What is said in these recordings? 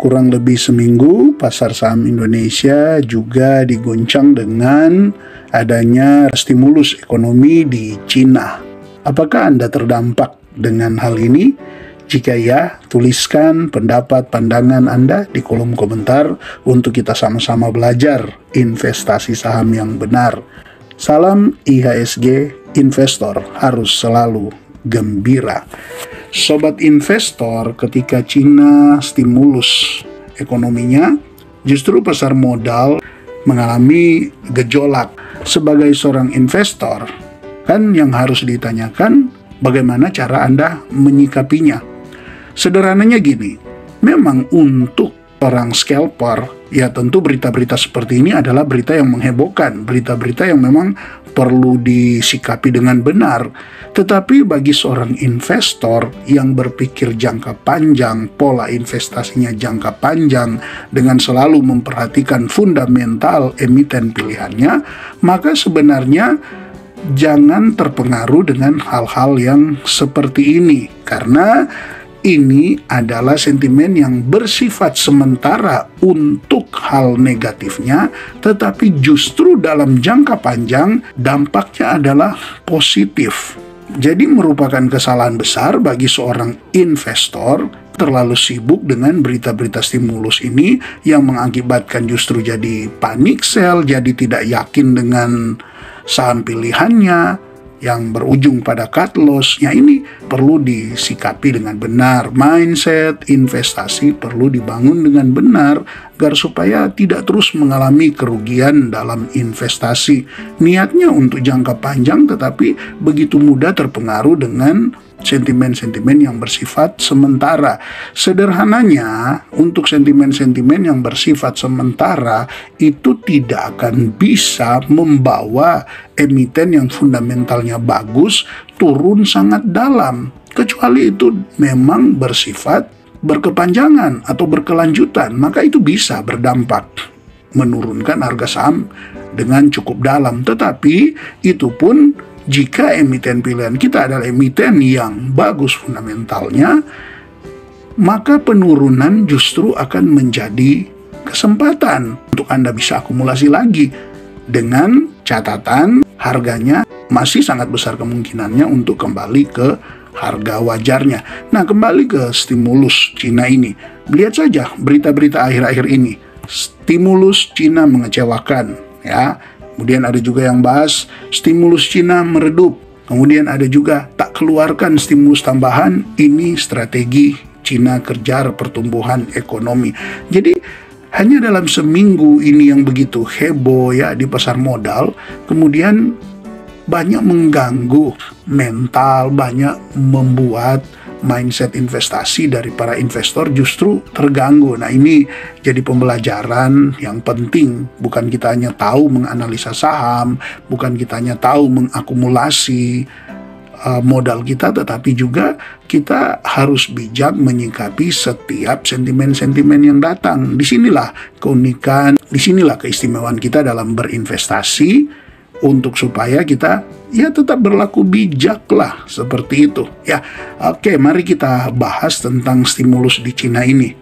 kurang lebih seminggu, pasar saham Indonesia juga diguncang dengan adanya stimulus ekonomi di Cina. Apakah Anda terdampak dengan hal ini? Jika ya, tuliskan pendapat pandangan Anda di kolom komentar untuk kita sama-sama belajar investasi saham yang benar. Salam IHSG, investor harus selalu gembira. Sobat investor, ketika Cina stimulus ekonominya, justru pasar modal mengalami gejolak. Sebagai seorang investor, kan yang harus ditanyakan bagaimana cara Anda menyikapinya. Sederhananya gini, memang untuk orang scalper, ya tentu berita-berita seperti ini adalah berita yang menghebohkan, berita-berita yang memang perlu disikapi dengan benar. Tetapi bagi seorang investor yang berpikir jangka panjang, pola investasinya jangka panjang, dengan selalu memperhatikan fundamental emiten pilihannya, maka sebenarnya jangan terpengaruh dengan hal-hal yang seperti ini, karena ini adalah sentimen yang bersifat sementara untuk hal negatifnya, tetapi justru dalam jangka panjang dampaknya adalah positif. Jadi merupakan kesalahan besar bagi seorang investor terlalu sibuk dengan berita-berita stimulus ini yang mengakibatkan justru jadi panic sell, jadi tidak yakin dengan saham pilihannya, yang berujung pada cut loss. Ya, ini perlu disikapi dengan benar. Mindset investasi perlu dibangun dengan benar agar supaya tidak terus mengalami kerugian dalam investasi. Niatnya untuk jangka panjang, tetapi begitu mudah terpengaruh dengan sentimen-sentimen yang bersifat sementara. Sederhananya, untuk sentimen-sentimen yang bersifat sementara itu tidak akan bisa membawa emiten yang fundamentalnya bagus turun sangat dalam, kecuali itu memang bersifat berkepanjangan atau berkelanjutan, maka itu bisa berdampak menurunkan harga saham dengan cukup dalam. Tetapi itu pun jika emiten pilihan kita adalah emiten yang bagus fundamentalnya, maka penurunan justru akan menjadi kesempatan untuk Anda bisa akumulasi lagi, dengan catatan harganya masih sangat besar kemungkinannya untuk kembali ke harga wajarnya. Nah, kembali ke stimulus Cina ini. Lihat saja berita-berita akhir-akhir ini. Stimulus Cina mengecewakan, ya. Kemudian ada juga yang bahas stimulus Cina meredup. Kemudian ada juga tak keluarkan stimulus tambahan, ini strategi Cina kejar pertumbuhan ekonomi. Jadi hanya dalam seminggu ini yang begitu heboh ya di pasar modal, kemudian banyak mengganggu mental, banyak membuat mindset investasi dari para investor justru terganggu. Nah, ini jadi pembelajaran yang penting. Bukan kita hanya tahu menganalisa saham, bukan kita hanya tahu mengakumulasi modal kita, tetapi juga kita harus bijak menyikapi setiap sentimen-sentimen yang datang. Disinilah keunikan, disinilah keistimewaan kita dalam berinvestasi, untuk supaya kita ya tetap berlaku bijak lah, seperti itu ya. Oke, mari kita bahas tentang stimulus di Cina ini.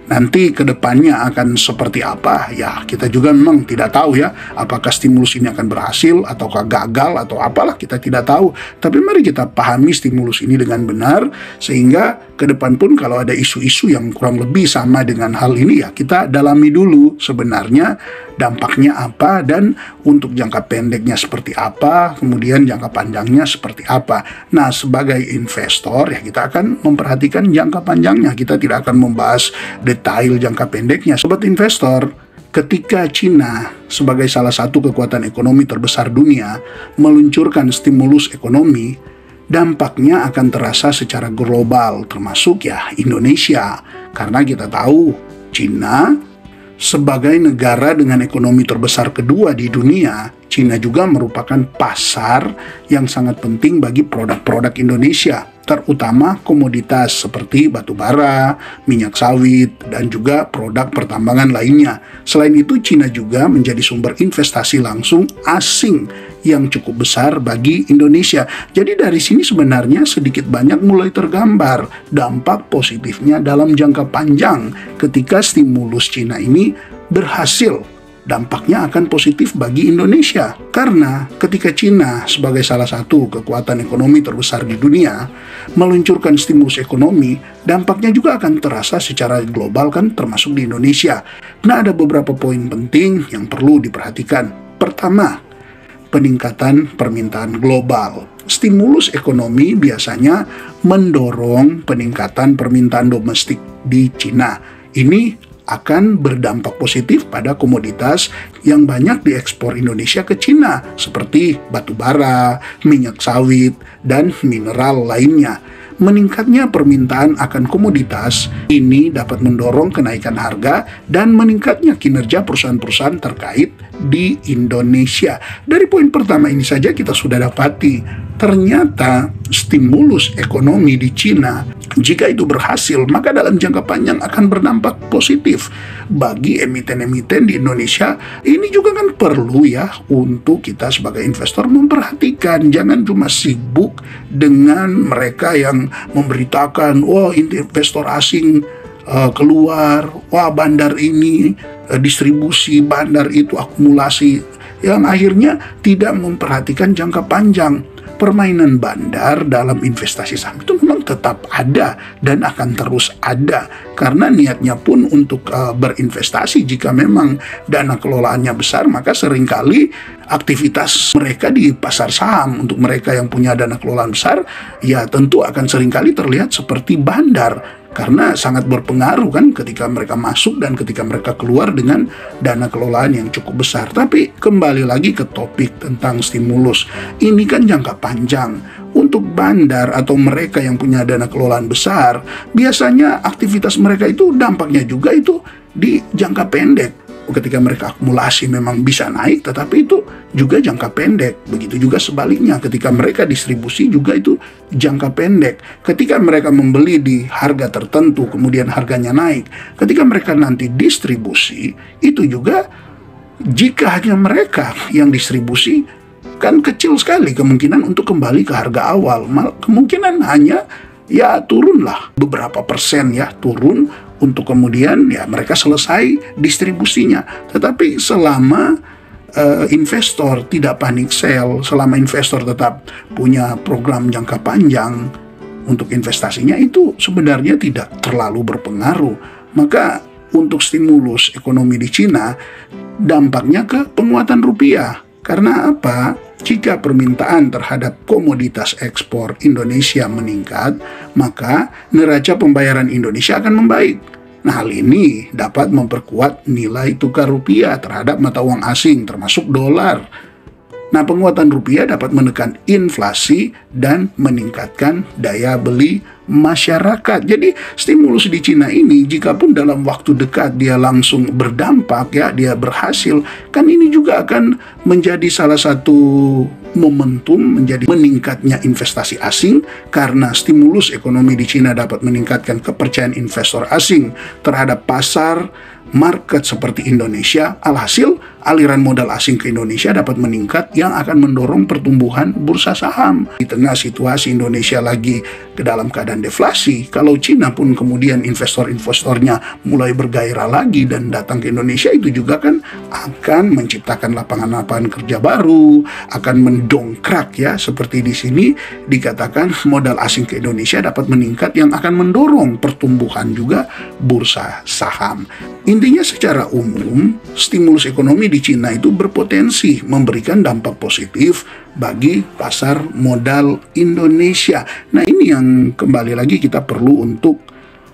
Nanti kedepannya akan seperti apa ya, kita juga memang tidak tahu ya, apakah stimulus ini akan berhasil ataukah gagal atau apalah, kita tidak tahu. Tapi mari kita pahami stimulus ini dengan benar, sehingga ke depan pun kalau ada isu-isu yang kurang lebih sama dengan hal ini, ya kita dalami dulu sebenarnya dampaknya apa, dan untuk jangka pendeknya seperti apa, kemudian jangka panjangnya seperti apa. Nah, sebagai investor ya kita akan memperhatikan jangka panjangnya, kita tidak akan membahas detail jangka pendeknya. Sobat investor, ketika Cina sebagai salah satu kekuatan ekonomi terbesar dunia meluncurkan stimulus ekonomi, dampaknya akan terasa secara global, termasuk ya Indonesia. Karena kita tahu Cina sebagai negara dengan ekonomi terbesar kedua di dunia, Cina juga merupakan pasar yang sangat penting bagi produk-produk Indonesia, terutama komoditas seperti batu bara, minyak sawit, dan juga produk pertambangan lainnya. Selain itu, Cina juga menjadi sumber investasi langsung asing yang cukup besar bagi Indonesia. Jadi dari sini sebenarnya sedikit banyak mulai tergambar dampak positifnya dalam jangka panjang ketika stimulus Cina ini berhasil. Dampaknya akan positif bagi Indonesia. Karena ketika Cina sebagai salah satu kekuatan ekonomi terbesar di dunia meluncurkan stimulus ekonomi, dampaknya juga akan terasa secara global kan, termasuk di Indonesia. Nah, ada beberapa poin penting yang perlu diperhatikan. Pertama, peningkatan permintaan global. Stimulus ekonomi biasanya mendorong peningkatan permintaan domestik di Cina. Ini akan berdampak positif pada komoditas yang banyak diekspor Indonesia ke Cina, seperti batu bara, minyak sawit, dan mineral lainnya. Meningkatnya permintaan akan komoditas ini dapat mendorong kenaikan harga dan meningkatnya kinerja perusahaan-perusahaan terkait di Indonesia. Dari poin pertama ini saja kita sudah dapati, ternyata stimulus ekonomi di Cina, jika itu berhasil, maka dalam jangka panjang akan berdampak positif bagi emiten-emiten di Indonesia. Ini juga kan perlu ya untuk kita sebagai investor memperhatikan. Jangan cuma sibuk dengan mereka yang memberitakan, wah investor asing keluar, wah bandar ini distribusi, bandar itu akumulasi, yang akhirnya tidak memperhatikan jangka panjang. Permainan bandar dalam investasi saham itu memang tetap ada dan akan terus ada, karena niatnya pun untuk berinvestasi. Jika memang dana kelolaannya besar, maka seringkali aktivitas mereka di pasar saham untuk mereka yang punya dana kelolaan besar, ya tentu akan seringkali terlihat seperti bandar, karena sangat berpengaruh kan ketika mereka masuk dan ketika mereka keluar dengan dana kelolaan yang cukup besar. Tapi kembali lagi ke topik tentang stimulus. Ini kan jangka panjang. Untuk bandar atau mereka yang punya dana kelolaan besar, biasanya aktivitas mereka itu dampaknya juga itu di jangka pendek. Ketika mereka akumulasi memang bisa naik, tetapi itu juga jangka pendek. Begitu juga sebaliknya, ketika mereka distribusi juga itu jangka pendek. Ketika mereka membeli di harga tertentu, kemudian harganya naik. Ketika mereka nanti distribusi, itu juga jika hanya mereka yang distribusi, kan kecil sekali kemungkinan untuk kembali ke harga awal. Kemungkinan hanya ya turunlah beberapa persen ya, turun untuk kemudian ya mereka selesai distribusinya. Tetapi selama investor tidak panik sell, selama investor tetap punya program jangka panjang untuk investasinya, itu sebenarnya tidak terlalu berpengaruh. Maka untuk stimulus ekonomi di Cina, dampaknya ke penguatan rupiah. Karena apa? Jika permintaan terhadap komoditas ekspor Indonesia meningkat, maka neraca pembayaran Indonesia akan membaik. Nah, hal ini dapat memperkuat nilai tukar rupiah terhadap mata uang asing, termasuk dolar. Nah, penguatan rupiah dapat menekan inflasi dan meningkatkan daya beli masyarakat. Jadi, stimulus di Cina ini, jikapun dalam waktu dekat dia langsung berdampak, ya, dia berhasil, kan ini juga akan menjadi salah satu momentum menjadi meningkatnya investasi asing, karena stimulus ekonomi di Cina dapat meningkatkan kepercayaan investor asing terhadap pasar market seperti Indonesia. Alhasil, aliran modal asing ke Indonesia dapat meningkat yang akan mendorong pertumbuhan bursa saham. Di tengah situasi Indonesia lagi ke dalam keadaan deflasi, kalau Cina pun kemudian investor-investornya mulai bergairah lagi dan datang ke Indonesia, itu juga kan akan menciptakan lapangan-lapangan kerja baru, akan mendongkrak ya, seperti di sini dikatakan modal asing ke Indonesia dapat meningkat yang akan mendorong pertumbuhan juga bursa saham. Intinya secara umum, stimulus ekonomi di Cina itu berpotensi memberikan dampak positif bagi pasar modal Indonesia. Nah, ini yang kembali lagi kita perlu untuk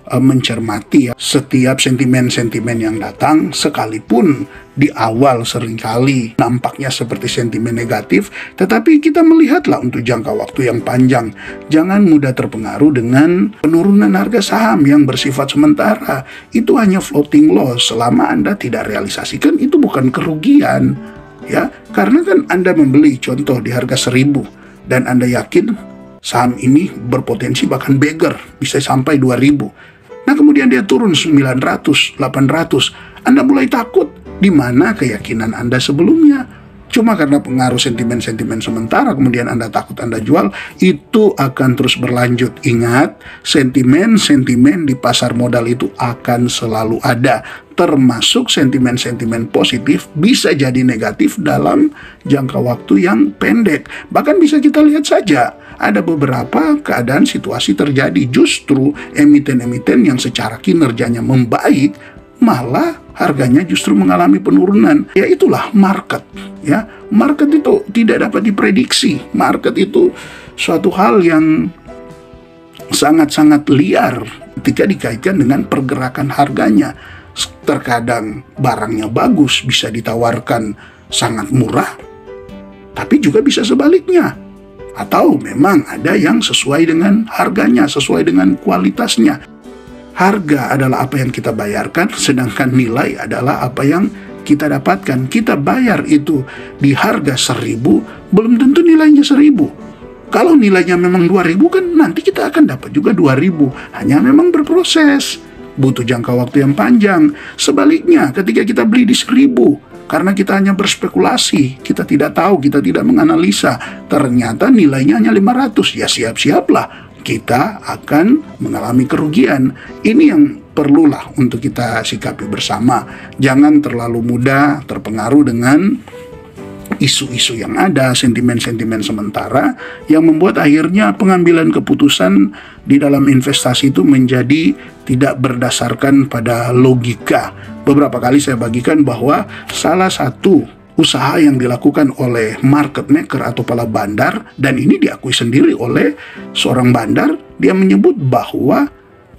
mencermati ya. Setiap sentimen-sentimen yang datang, sekalipun di awal seringkali nampaknya seperti sentimen negatif, tetapi kita melihatlah untuk jangka waktu yang panjang. Jangan mudah terpengaruh dengan penurunan harga saham yang bersifat sementara. Itu hanya floating loss. Selama Anda tidak realisasikan, itu bukan kerugian. ya, karena kan Anda membeli contoh di harga 1.000 dan Anda yakin saham ini berpotensi bahkan beggar, bisa sampai 2.000. Nah, kemudian dia turun 900, 800. Anda mulai takut. Di mana keyakinan Anda sebelumnya? Cuma karena pengaruh sentimen-sentimen sementara, kemudian Anda takut, Anda jual, itu akan terus berlanjut. Ingat, sentimen-sentimen di pasar modal itu akan selalu ada, termasuk sentimen-sentimen positif bisa jadi negatif dalam jangka waktu yang pendek. Bahkan bisa kita lihat saja, ada beberapa keadaan situasi terjadi, justru emiten-emiten yang secara kinerjanya membaik, malah harganya justru mengalami penurunan. Ya, itulah market. Ya, market itu tidak dapat diprediksi. Market itu suatu hal yang sangat-sangat liar ketika dikaitkan dengan pergerakan harganya. Terkadang barangnya bagus, bisa ditawarkan sangat murah, tapi juga bisa sebaliknya. Atau memang ada yang sesuai dengan harganya, sesuai dengan kualitasnya. Harga adalah apa yang kita bayarkan, sedangkan nilai adalah apa yang kita dapatkan. Kita bayar itu di harga 1.000, belum tentu nilainya 1.000. Kalau nilainya memang 2.000 kan nanti kita akan dapat juga 2.000. Hanya memang berproses, butuh jangka waktu yang panjang. Sebaliknya, ketika kita beli di 1.000, karena kita hanya berspekulasi, kita tidak tahu, kita tidak menganalisa, ternyata nilainya hanya 500, ya siap-siaplah kita akan mengalami kerugian. Ini yang perlulah untuk kita sikapi bersama. Jangan terlalu mudah terpengaruh dengan isu-isu yang ada, sentimen-sentimen sementara, yang membuat akhirnya pengambilan keputusan di dalam investasi itu menjadi tidak berdasarkan pada logika. Beberapa kali saya bagikan bahwa salah satu usaha yang dilakukan oleh market maker atau para bandar, dan ini diakui sendiri oleh seorang bandar, dia menyebut bahwa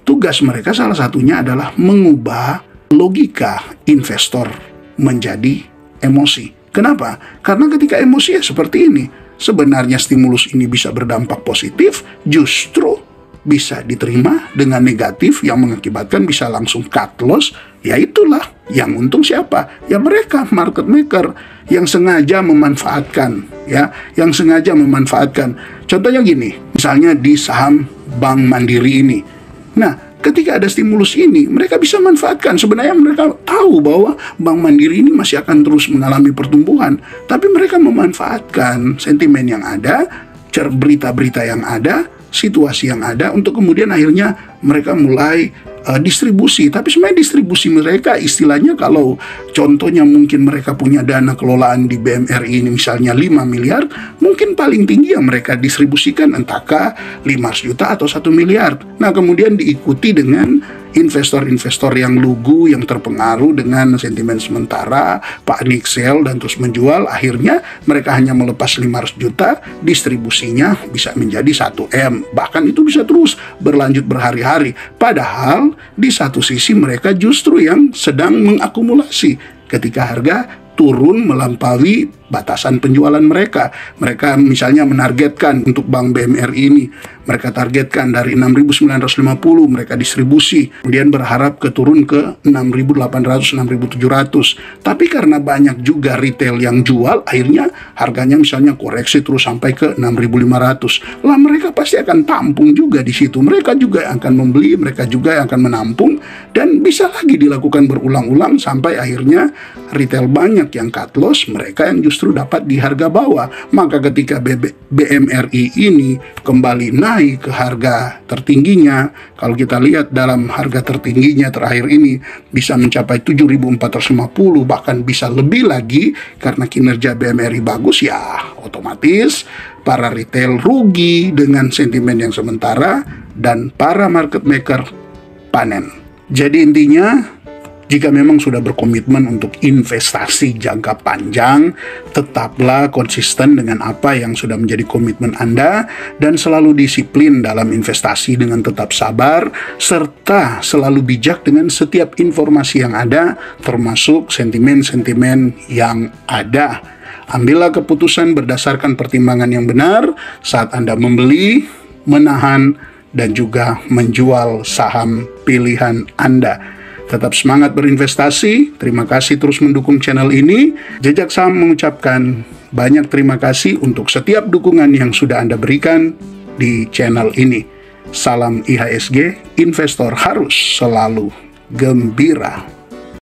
tugas mereka salah satunya adalah mengubah logika investor menjadi emosi. Kenapa? Karena ketika emosi ya seperti ini, sebenarnya stimulus ini bisa berdampak positif, justru bisa diterima dengan negatif yang mengakibatkan bisa langsung cut loss. Ya itulah yang untung siapa? Ya mereka market maker yang sengaja memanfaatkan, ya, yang sengaja memanfaatkan. Contohnya gini, misalnya di saham Bank Mandiri ini. Nah, ketika ada stimulus ini, mereka bisa manfaatkan. Sebenarnya mereka tahu bahwa Bank Mandiri ini masih akan terus mengalami pertumbuhan, tapi mereka memanfaatkan sentimen yang ada, berita-berita yang ada, situasi yang ada, untuk kemudian akhirnya mereka mulai distribusi. Tapi sebenarnya distribusi mereka istilahnya, kalau contohnya mungkin mereka punya dana kelolaan di BMRI ini misalnya 5 miliar, mungkin paling tinggi yang mereka distribusikan entahkah 500 juta atau 1 miliar. Nah, kemudian diikuti dengan investor-investor yang lugu, yang terpengaruh dengan sentimen sementara, panik sell dan terus menjual. Akhirnya mereka hanya melepas 500 juta, distribusinya bisa menjadi 1M. Bahkan itu bisa terus berlanjut berhari-hari. Padahal di satu sisi mereka justru yang sedang mengakumulasi ketika harga turun melampaui batasan penjualan mereka. Mereka misalnya menargetkan untuk Bank BMRI ini, mereka targetkan dari 6.950 mereka distribusi, kemudian berharap turun ke 6.800, 6.700. Tapi karena banyak juga retail yang jual, akhirnya harganya misalnya koreksi terus sampai ke 6.500. Lah mereka pasti akan tampung juga di situ. Mereka juga akan membeli, mereka juga akan menampung, dan bisa lagi dilakukan berulang-ulang sampai akhirnya retail banyak yang cut loss, mereka yang justru dapat di harga bawah. Maka ketika BMRI ini kembali naik ke harga tertingginya, kalau kita lihat dalam harga tertingginya terakhir ini bisa mencapai 7.450, bahkan bisa lebih lagi karena kinerja BMRI bagus, ya otomatis para retail rugi dengan sentimen yang sementara dan para market maker panen. Jadi intinya, jika memang sudah berkomitmen untuk investasi jangka panjang, tetaplah konsisten dengan apa yang sudah menjadi komitmen Anda dan selalu disiplin dalam investasi dengan tetap sabar, serta selalu bijak dengan setiap informasi yang ada, termasuk sentimen-sentimen yang ada. Ambillah keputusan berdasarkan pertimbangan yang benar saat Anda membeli, menahan, dan juga menjual saham pilihan Anda. Tetap semangat berinvestasi. Terima kasih terus mendukung channel ini. Jejak Saham mengucapkan banyak terima kasih untuk setiap dukungan yang sudah Anda berikan di channel ini. Salam IHSG, investor harus selalu gembira.